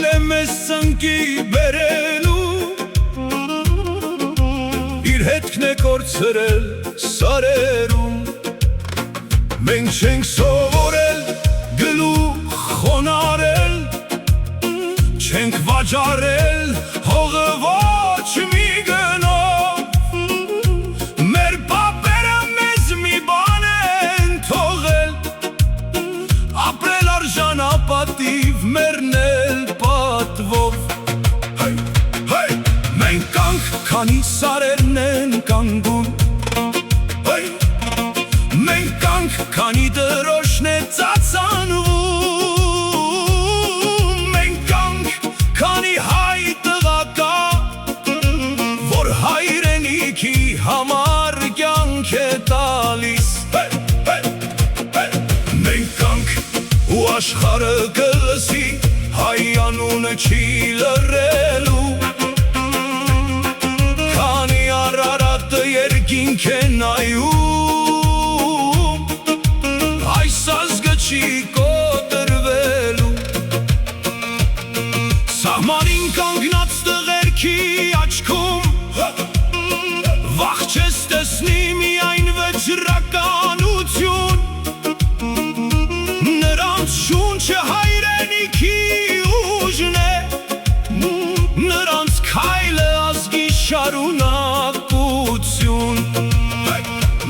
եկել է մեզ ծնկի բերելու, իր հետքն է կորցրել սարերում։ Մենք չենք սովորել գլուխ խոնարել, չենք վաճառել հողը ոչ մի գնով, մեր պապերը մեզ մի բան են թողել, ապրել արժանապատիվ, մեռնել պատվով։ Մենք կանք, քանի սարերն են կանգուն, մենք կանք, քանի դրոշն է ծածանվում, մենք կանք, քանի հայ տղա կա, որ հայրենիքի համար կյանք է տալիս։ Մենք կանք, ու աշխարհը կլսի, հայ անունը չի լռելու, քանի Արարատը երկինք է նայում, այս ազգը չի կոտրվելու։ Սահմանին կանգնած տղերքի աչքում, վախ չես տեսնի միայն վճռականություն, նրանց շունչը հայրենիքի ուժն է, նրանց քայլը ազգի շարունակություն։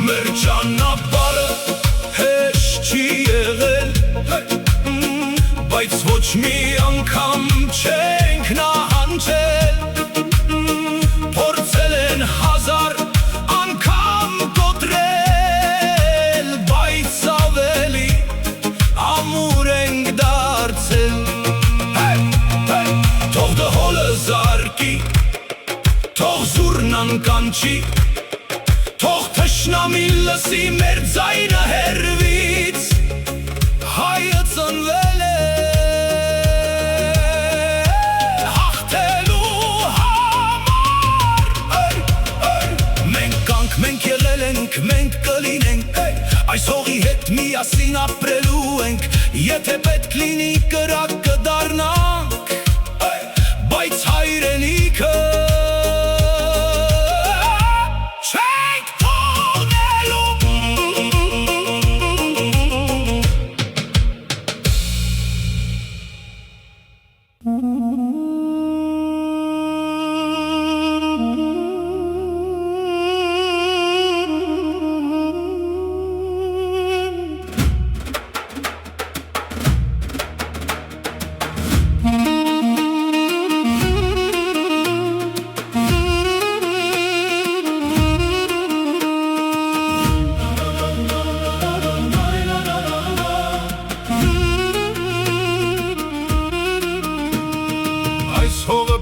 Մեր ճանապարհը հեշտ չի եղել, բայց ոչ մի անգամ չենք նահանջել, փորձել են հազար անգամ կոտրել, բայց ավելի ամուր ենք դարձել։ Թող դհոլը զարկի, թող զուռնան կանչի, թող թշնամին լսի մեր ձայնը հեռվից, հայը ծնվել է հաղթելու համար։ Մենք կանք, մենք եղել ենք, մենք կլինենք, այս հողի հետ միասին ապրելու ենք, եթե պետք լինի կրակ կդառնանք, բայց հայրենիքը չենք թողնելու։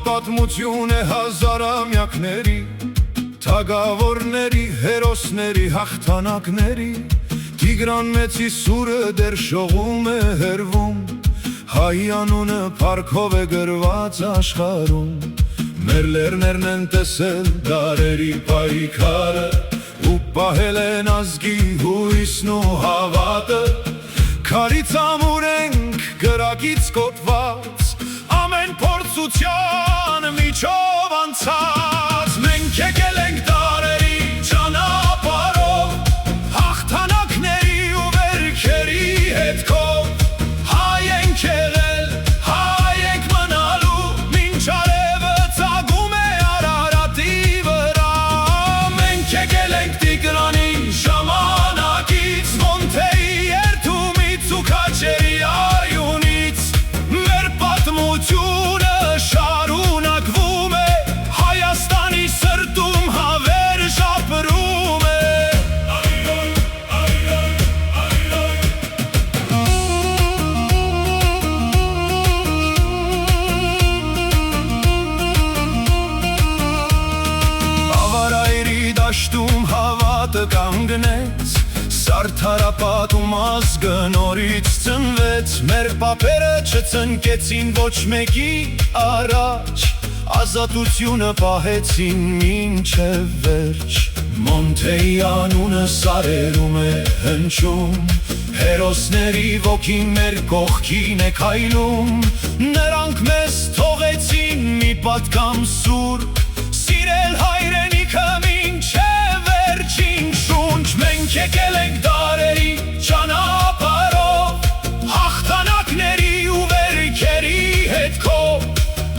Պատմություն է հազարամյակների, թագավորների, հերոսների, հաղթանակների, Տիգրան մեծի սուրը դեռ շողում է հեռվում, հայ անունը փառքով է գրված աշխարհում։ Մեր լեռներն են տեսել դարերի պայքարը, ու պահել են ազգի հույսն ու հավատը, քարից ամուր ենք կրակից կոտրված, ամեն փորձության միջով անցած, մենք եկել ենք դարերի ճանապարհով, հաղթանակների ու վերքերի հետքով, հայ ենք եղել, հայ ենք մնալու, մինչ արևը ծագում է Արարատի վրա, մենք եկել ենք Տիգրանի ժամանակից, Մոնթեի երթումից ու Քաչերի արյունից, մեր պատմությունը շարունակվում է, Հայաստանի սրտում հավերժ ապրում է։ Ավարայրի դաշտում հավատը կանգնեց, Սարդարապատում ազգը նորից ծնվեց, մեր պապերը չծնկեցին ոչ մեկի առաջ, ազատությունը պահեցին մինչև վերջ, Մոնթեի անունը սարերում է հնչում, Հերոսների ոգին մեր կողքին է քայլում, նրանք մեզ թողեցին մի պատգամ սուրբ, սիրել հայրենիքը մինչև վերջին շունչ։ Մենք եկել ենք դարերի ճանապարհով, հաղթանակների ու վերքերի հետքով,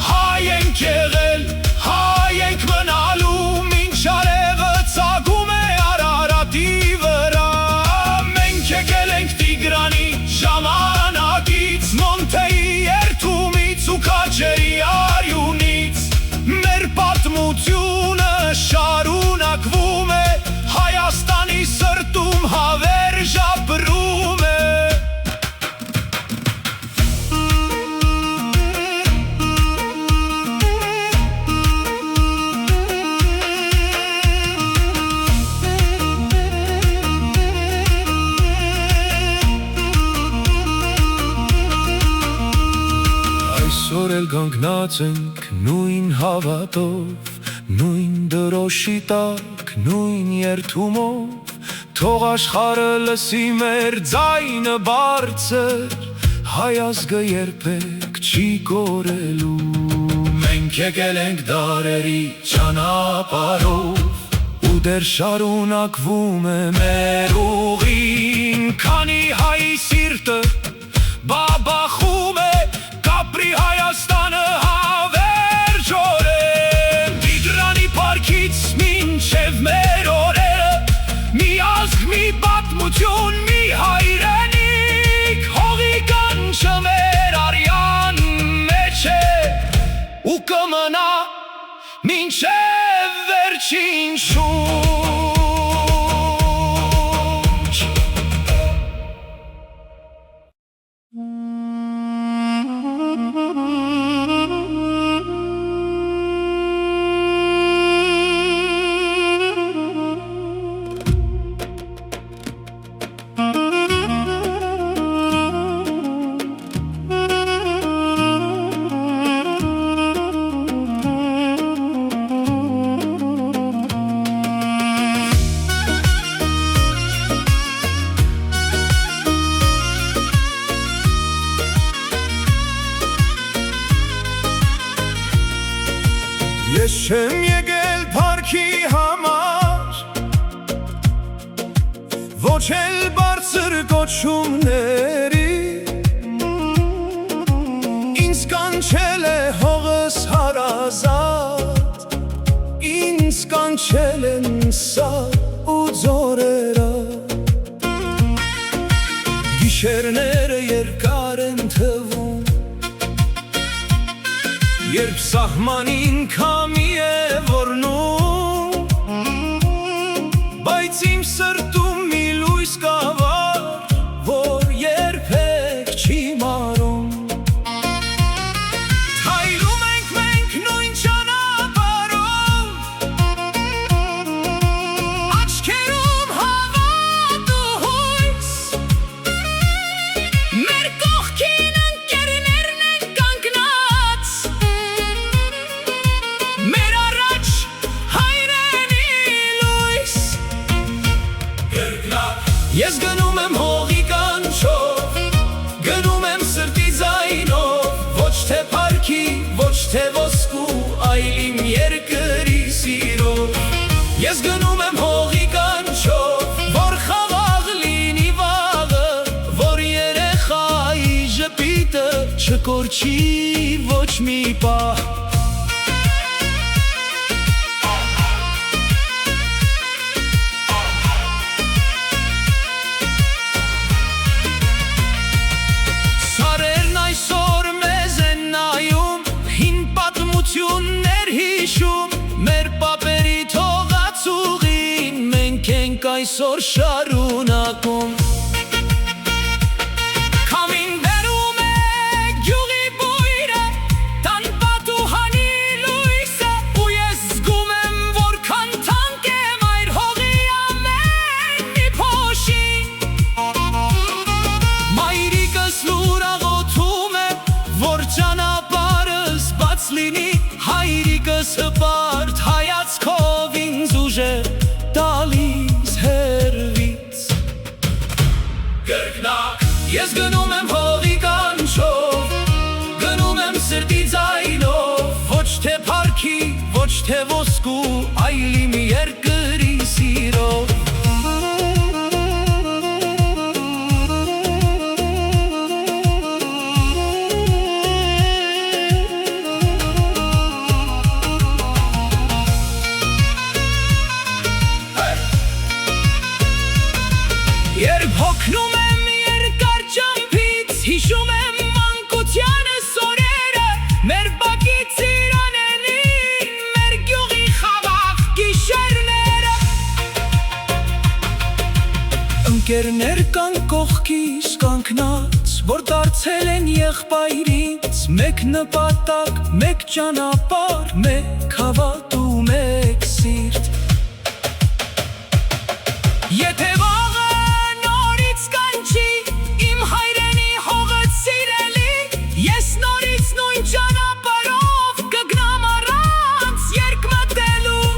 հայ ենք եղել, հայ ենք մնալու, մինչ արևը ծագում է Արարատի վրա։ Մենք եկել ենք Տիգրանի ժամանակից, Մոնտեի երթումից ու Քաջերի արյունից, մեր պատմությունը շարունակվում է, Հայաստանի սրտում հավերժ ապրում է։ Այսօր էլ կանգնած ենք նույն հավատով, նույն դրոշի տակ, նույն երթումով, թող աշխարհը լսի մեր ձայնը բարձր, հայ ազգը երբեք չի կորելու։ Մենք եկել ենք դարերի ճանապարհով, ու դեռ շարունակվում է մեր ուղին, քանի հայի սիրտը բաբախում է, կապրի Հայաստանը հավերժորեն։ Տիգրանի պարքից մինչև մեր օրերը, մի ազգ, մի պատմություն, մի հայրենիք, հողի կանչը մեր արյան մեջ է, ու կմնա մինչև վերջին շունչ։ Ես չեմ եկել փառքի համար, ոչ էլ բարձր կոչումների, ինձ կանչել է հողս հարազատ, ինձ կանչել են սար ու ձորերը, գիշերները երկար են թվում, երբ սահմանին քամի է ոռնում, բայց իմ սրտում մի լույս կավար, որ երբեք չի մարում։ Քայլում ենք մենք նույն ճանապարհով, աչքերում հավատ ու հույս, մեր կողքին ընկերներն են կանգնած, մեր առաջ հայրենի լույս։ Ես գնում եմ հողի կանչով, գնում եմ սրտի ձայնով, ոչ թե փառքի, ոչ թե ոսկու, այլ իմ երկրի սիրով։ Ես գնում եմ հողի կանչով, որ խաղաղ լինի վաղը, որ երեխայի ժպիտը չկորչի ոչ մի պահ։ Սարերն այսօր մեզ են նայում, հին պատմություններ հիշում, մեր պապերի թողած ուղին մենք ենք այսօր շարունակում։ Քամին բերում է գյուղի բույրը, տան պատուհանի լույսը, ու ես զգում եմ որքան թանկ է մայր հողի ամեն մի փոշին։ Մայրիկս լուրաղոթում է, որ ճանապարհս բաց լինի, հայրիկս հպարտ հայացքով ինձ ուժեր տալիս հեռվի։ թե ոսկու այլի մի երկրի սիրով Երբ հոգնում եմ երկար ճամփից, հիշում եմ մանկությանս օրերը, մեր բակից Իրանենին, մեր գյուղի խաղաղ գիշերները։ Ընկերներ կան կողքիս կանգնած, որ դարձել են եղբայրից, մեկ նպատակ, մեկ ճանապարհ, մեկ հավատ ու մեկ սիրտ։ Եթե Ես նորից նույն ճանապարհով կգնամ առանց երկմտելու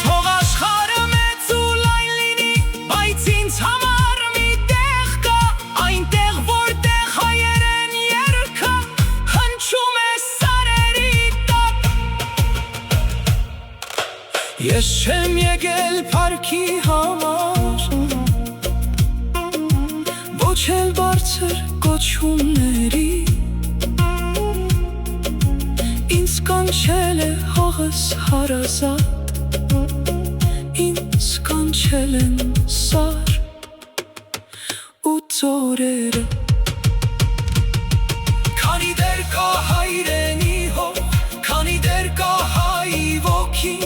Թող աշխարհը մեծ ու լայն լինի, բայց ինձ համար մի տեղ կա Այնտեղ, որտեղ հայերեն երգը հնչում է սարերի տակ Ես չեմ եկել փառքի համար Ոչ էլ բարձր կոչումների Ինձ կանչել է հողս հարազատ Ինձ կանչել են սար ու ծորերը Քանի դեր կա հայրենի հող Քանի դեր կա հայի ոգին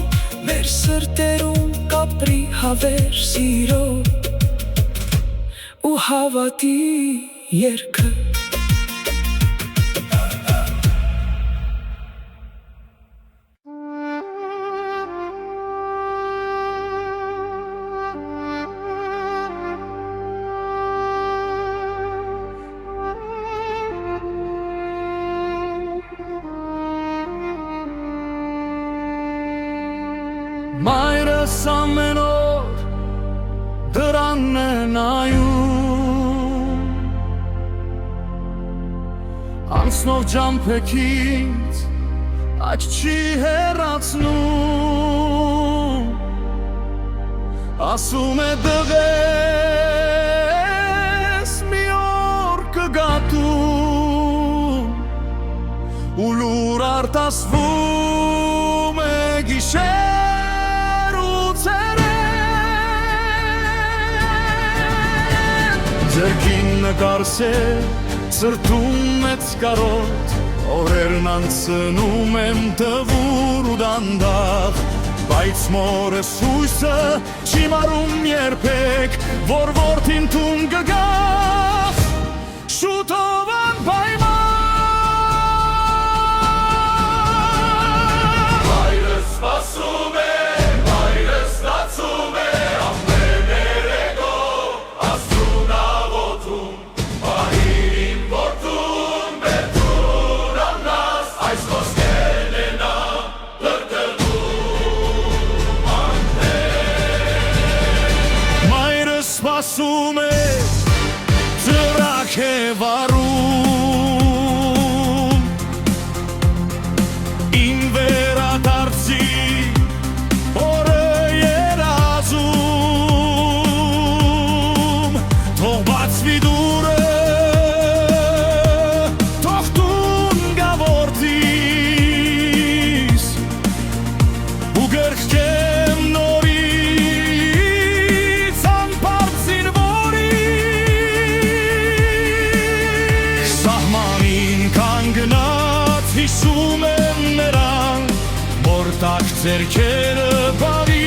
Մեր սրտերում կապրի հավեր սիրով ու հավատի երգը Մայրս ամեն օր դրանն է նայում Անցնող ջամփեքից աջ չի հեռացնում Ասում է դղես մի օր կգատում Ու լուր արտասվում է գիշեր ու ցերեկ Ձերքին նկարսել Սրտում մեծ կարոտ, օրերն անցնում եմ տվուր ու դանդաղ Բայց մորս հույսը չի մարում երբեք, որ որդին տուն կգա Շուտով անպայման Մայրս սպասում է, մայրս ստացում է, ամեն երեկո աստուն աղոթում Սպասում է, ծրակ է վարում Իմ վերադարձի օրը երազում Թող բացվի դուրը, թող տուն գա որդիս Ու գրկեմ Հիշում եմ նրան, որ տակ ձերքերը բավի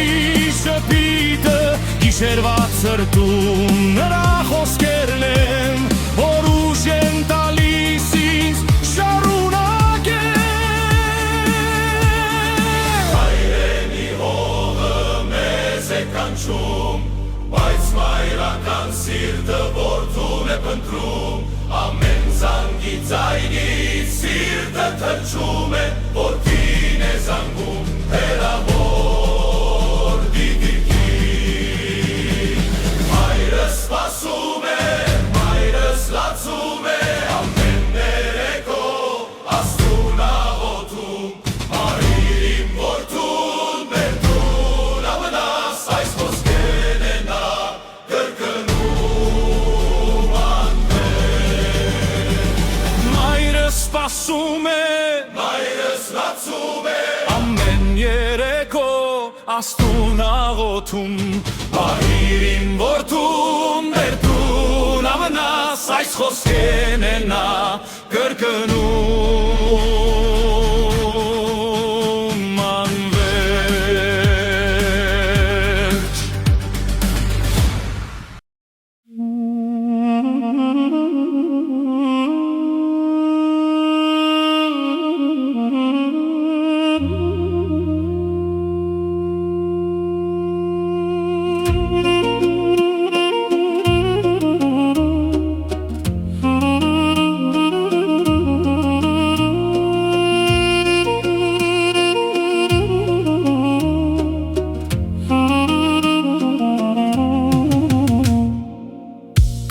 շպիտը Գիշերվա ծրտում նրա խոսքերն են, որ ուժ են տալիս ինձ շարունակել Հայրենի հողը մեզ է կանչում, բայց մայրական սիրտը որդուն է փնտրում Ամեն զանգի ձայնից սիրտը թրջում է, որդին է զանգում հեռավոր դիգիրքին Մայրս սպասում է, մայրս լացում է, ամեն ներեկո աստուն աղոթում ասում է, մայրս լացում է, ամեն երեկո աստուն աղոթում, պահիր իմ որդուն մեր տուն ամնաս, այս խոսքեն է նա կրկնում անվերջ։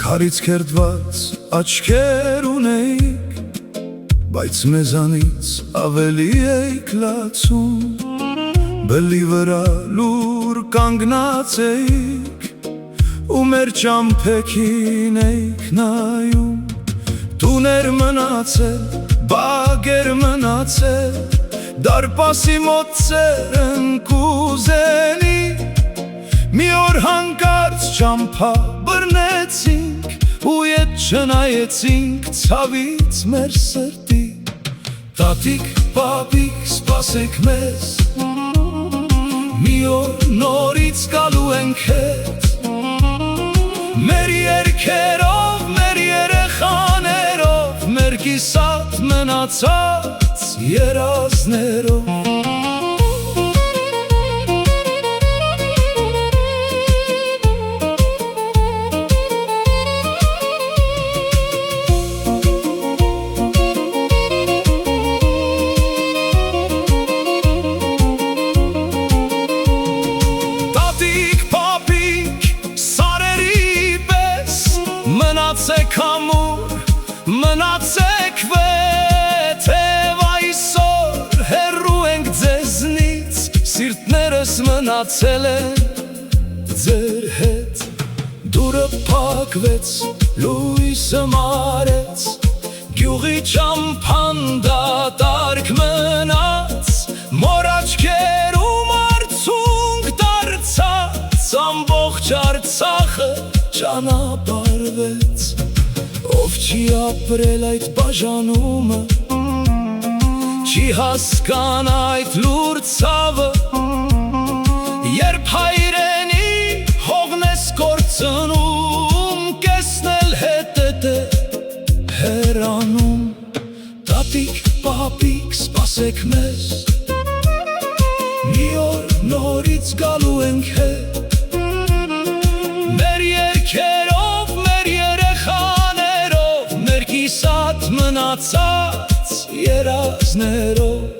Քարից քերդված աչքեր ունեիք, բայց մեզանից ավելի էիք լացում, բլի վրա լուր կանգնած էիք, ու մեր ճամփեքին էիք նայում, տուներ մնացել, բագեր մնացել, դարպասի մոտ ծերն կուզենի, մի օր հանկարծ ճամփա բռնեցինք, ու ետ չնայեցինք ցավից մեր սրտի, տատիկ, պապիկ, սպասեք մեզ, մի օր նորից գալու ենք հետ, մեր երգերով, մեր երեխաներով, մեր կիսատ մնացած երազներով։ Մնացեք ամուր, մնացեք վեթև այսօր հեռու ենք ձեզնից, սիրտներս մնացել են ձեր հետ, դուրը փակվեց, լույսը մարեց, գյուղի ճամփան դատարկ մնաց, մոր աչքերում արցունք դարձած, ամբողջ Արցախը ճանապարհվեց, ով չի ապրել այդ բաժանումը, չի հասկանա այդ լուր ցավը, երբ հայրենի հողն ես կորցնում, կեսնել հետդ է հեռանում, տատիկ, պապիկ, սպասեք մեզ, մի օր նորից գալու ենք հետ, մեր երգերով, մեր երեխաներով, մեր կիսատ մնացած երազներով։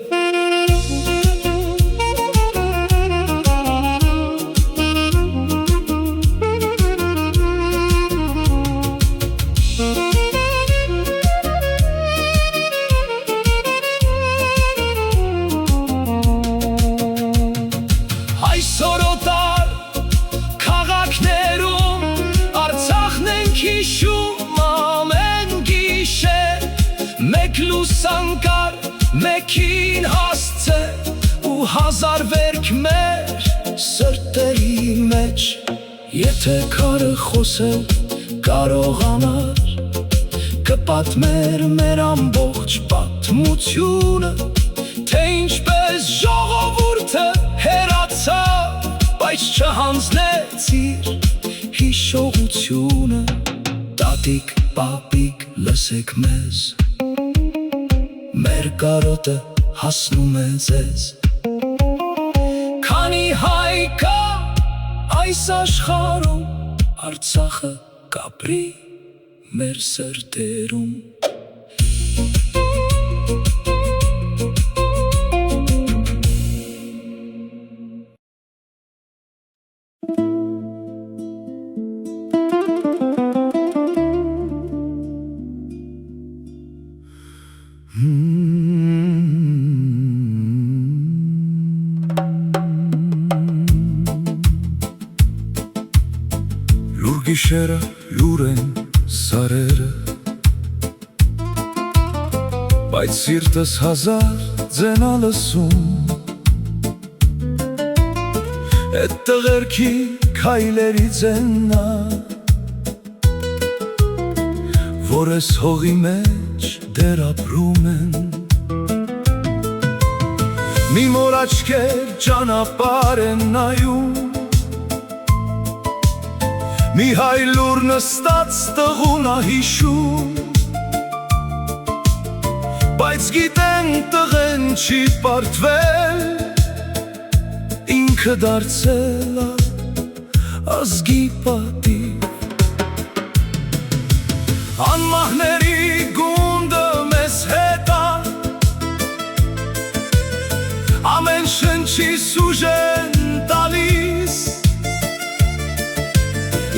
Այսօր օտար քաղաքներում Արցախն ենք հիշում ամեն գիշեր, մեկ լուսանկար, մեկին հասցե ու հազար վերք մեր սրտերի մեջ, եթե քարը խոսել կարողանար, կպատմեր մեր ամբողջ պատմությունը, թե ինչպես ժողովուրդը հեռացավ, բայց չհանձնեցիր հիշողությունը, տատիկ, պապիկ, լսեք մեզ, մեր կարոտը հասնում է ձեզ, քանի հայ կա այս աշխարհում, Արցախը կապրի մեր սրտերում։ Լուր գիշերը լուր են սարերը, բայց սիրտս հազար ձենա լսում Էդ տղերքի քայլերի ձեննա Որ ես հողի մեջ դեր ապրում են Մի մոր աչքեր ճանապարհ են նայում Մի հայ լուր նստած տղուն ա հիշում Բայց գիտեն տղեն չի պարտվել Ինքը դարձել ա ազգի պատիվ Անմահների գունդը մեզ հետ ա Ամեն շնչի սուժեն տալիս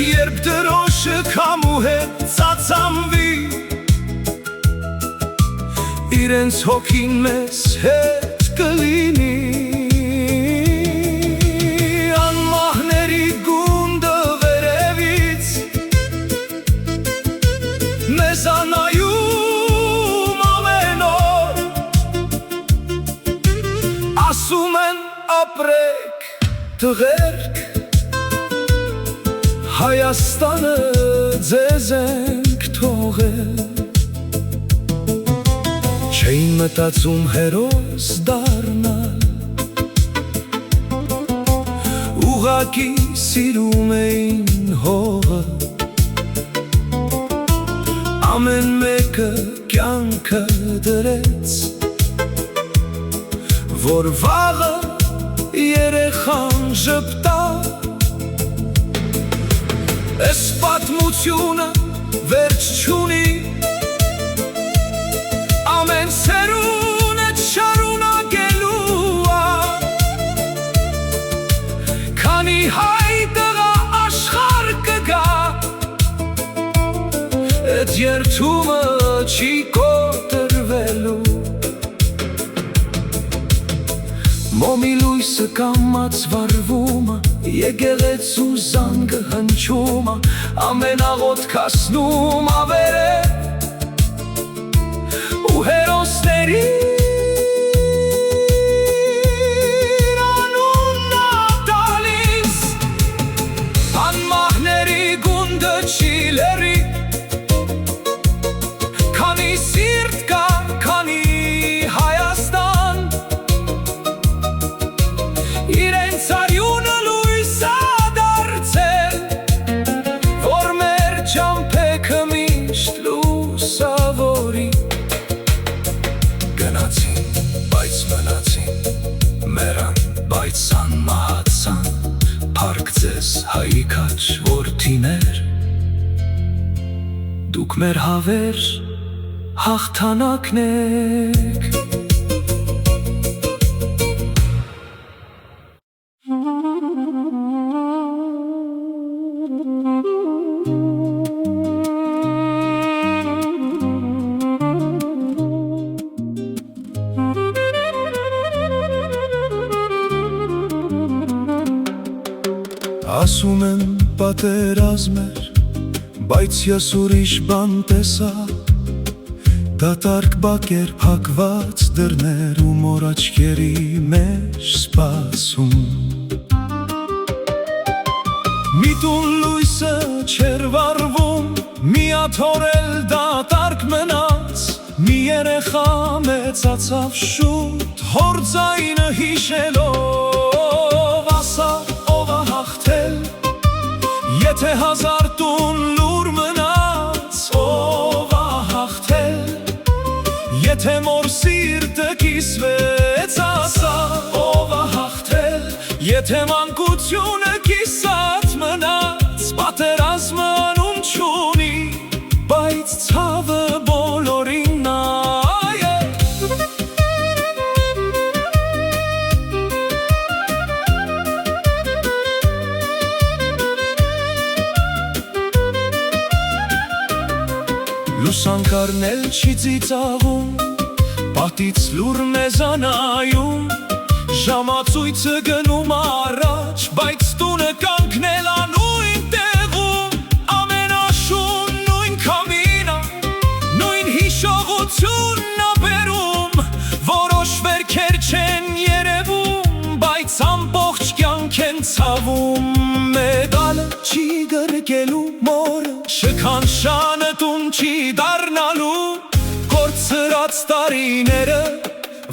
Երբ դրոշը քամու հետ ծածանվի Իրենց հոգին մեզ հետ կլինի Անմահների գունդը վերևից Մեզ անայում ամեն օր Ասում են ապրեք տղերք Հայաստանը ձեզ ենք թողել Չէին մտածում հերոս դառնալ Ուղղակի սիրում էին հողը Ամեն մեկը կյանքը դրեց Որ վաղը երեխան ժպտա Էս պատմությունը վերջ չունի Ամեն սերունը շարունակելու ա Քանի հայ տղա աշխարհ կգա Էդ երդումը չի կոտրվելու Մոմի լույսը կամաց վառվում ա Եկեղեցու զանգը հնչում ա Ամեն աղոթք հասնում ա վերև Ու հերոսներին անունն ա տալիս Անմահների գունդը չի լերի Քանի սիրտ կա, քանի Հայաստան Իրենց արյունը լույս ա դարձել Որ մեր ճամփեքը միշտ լուսավորի Գնացին, բայց մնացին Մեռան, բայց անմահացան Փառք ձեզ հայի քաջ որդիներ Դուք մեր հավերժ հաղթանակն եք Ասում են պատերազմ էր, բայց ես ուրիշ բան տեսա Դատարկ բակեր փակված դռներ ու մոր աչքերի մեջ սպասում Մի տուն լույսը չեր վառվում, միատ հորել դատարկ մնաց Մի երեխա մեծացավ շուտ, հոր ձայնը հիշելով ասա հաղթել Եթե հազար տուն լուր մնաց Ով ա հաղթել Եթե մոր սիրտը կիսվեց ասա Ով ա հաղթել Եթե մանկությունը կիսատ մնաց Պատերազմը անուն չունի Բայց ցավը բոլորին նայել Լուսանկարն էլ չի ծիծաղում Պատից լուր մեզանայում Ժամացույցը գնում առաջ Բայց տունը կանգնել անույն տեղում Ամեն աշուն նույն քամինա Նույն հիշողությունն ա բերում շնչվում մեդալը չի գրկելու մորը շքանշանը տուն չի դառնալու կորցրած տարիները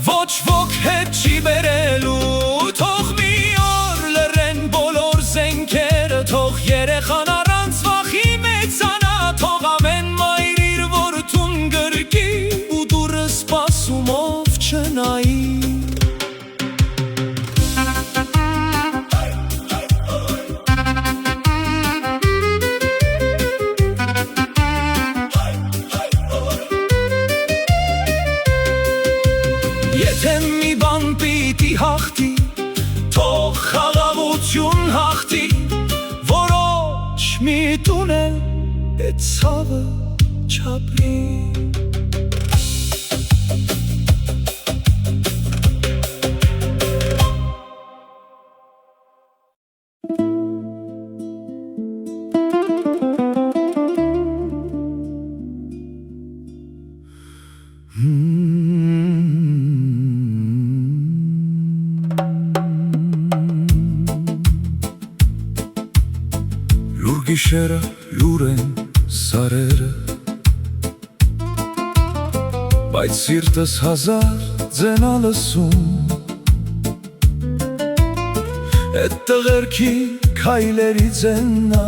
ոչ ոք հետ չի բերելու թող մի օր լռեն բոլոր զենքերը թող երեխան առանց վախի մեծանա թող ամեն մայր իր որդուն գրկի ու դուրը սպասումով չնայի Եթե մի բան պիտի հաղթի, թող խաղաղություն հաղթի, որոշ մի տուն է, էդ ցավը չապրի Լուր գիշերը, լուր են սարերը Բայց սիրտս հազար ձենա լսում Էդ տղերքի քայլերի ձեննա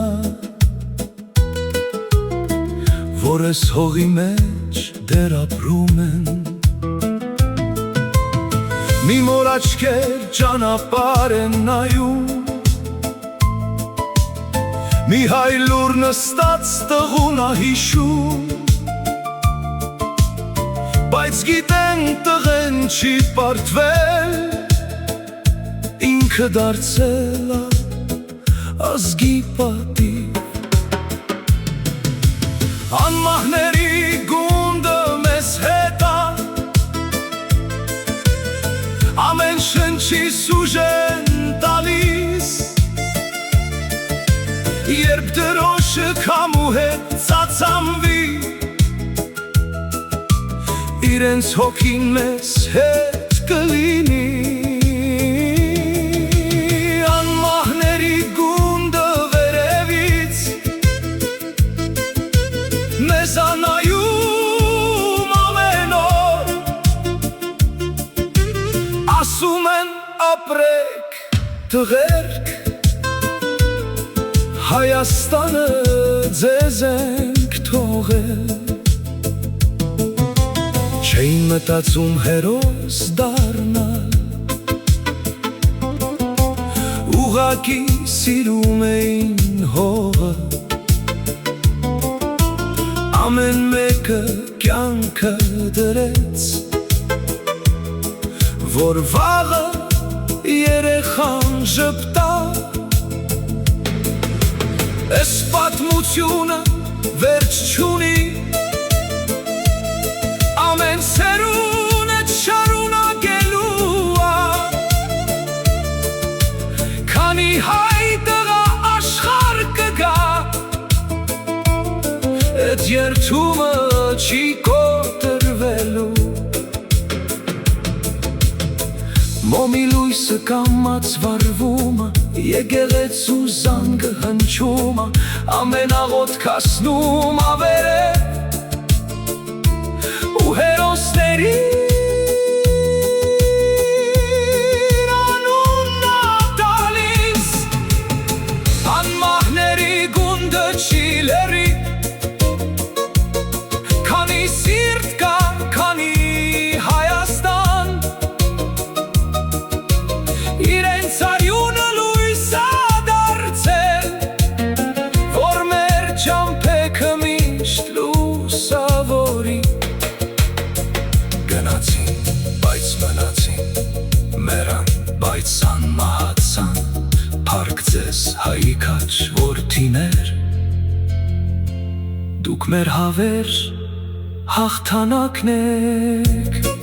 Որ ես հողի մեջ դեր ապրում են Մի մոր աչքեր ճանապարհ են նայում Մի հայ լուր նստած տղուն ա հիշում Բայց գիտեն տղեն չի պարտվել Ինքը դարձել ա ազգի պատիվ Անմահների գունդը մեզ հետ ա Ամեն շնչի սուժեն տալիս Երբ դրոշը քամու հետ ծածանվի Իրենց հոգին մեզ հետ կլինի Անմահների գունդը վերևից Մեզ անայում ամեն օր Ասում են ապրեք տղերք Հայաստանը ձեզ ենք թողել Չէին մտածում հերոս դառնալ Ուղղակի սիրում էին հողը Ամեն մեկը կյանքը դրեց Որ վաղը երեխան ժպտա Էս պատմությունը վերջ չունի Ամեն սերունը շարունակելու ա Քանի հայ տղա աշխարհ կգա Էդ երդումը չի կոտրվելու Մոմի լույսը կամած վառվում Եկեղեցու զանգը հնչում Ամեն աղոթք հասնում ավերև Ու հերոսներին անունն ա տալիս Անմահների գունդը չի լերի Քանի սիրտ կա, քանի Հայաստան Իրենց արյունը լույս ա դարձել Որ մեր ճամփեքը միշտ լուսավորի Գնացին, բայց մնացին Մեռան, բայց անմահացան Փառք ձեզ հայի քաչ որդիներ Դուք մեր հավերժ հաղթանակն եք